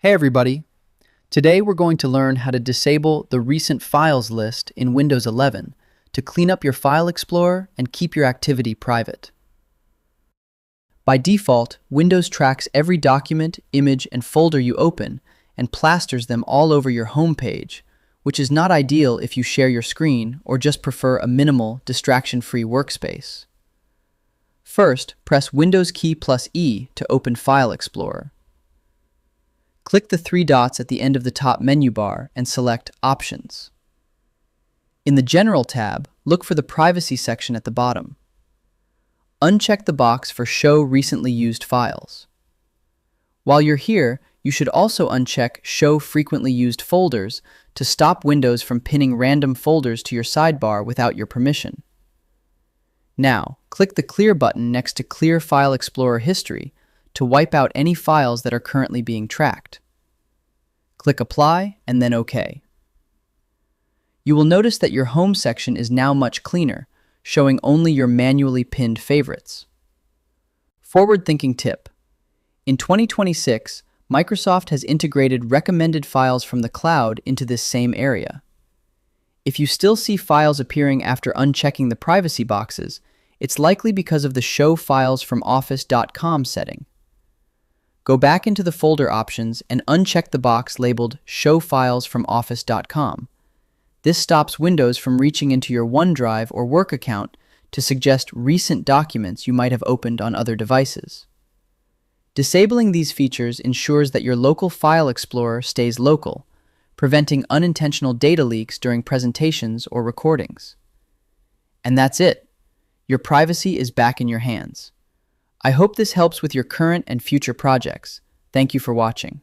Hey everybody! Today we're going to learn how to disable the Recent Files list in Windows 11 to clean up your File Explorer and keep your activity private. By default, Windows tracks every document, image, and folder you open and plasters them all over your home page, which is not ideal if you share your screen or just prefer a minimal, distraction-free workspace. First, press Windows key plus E to open File Explorer. Click the three dots at the end of the top menu bar and select Options. In the General tab, look for the Privacy section at the bottom. Uncheck the box for Show Recently Used Files. While you're here, you should also uncheck Show Frequently Used Folders to stop Windows from pinning random folders to your sidebar without your permission. Now, click the Clear button next to Clear File Explorer History to wipe out any files that are currently being tracked. Click Apply and then OK. You will notice that your Home section is now much cleaner, showing only your manually pinned favorites. Forward-thinking tip. In 2026, Microsoft has integrated recommended files from the cloud into this same area. If you still see files appearing after unchecking the privacy boxes, it's likely because of the Show Files from Office.com setting. Go back into the folder options and uncheck the box labeled Show Files from Office.com. This stops Windows from reaching into your OneDrive or work account to suggest recent documents you might have opened on other devices. Disabling these features ensures that your local File Explorer stays local, preventing unintentional data leaks during presentations or recordings. And that's it. Your privacy is back in your hands. I hope this helps with your current and future projects. Thank you for watching.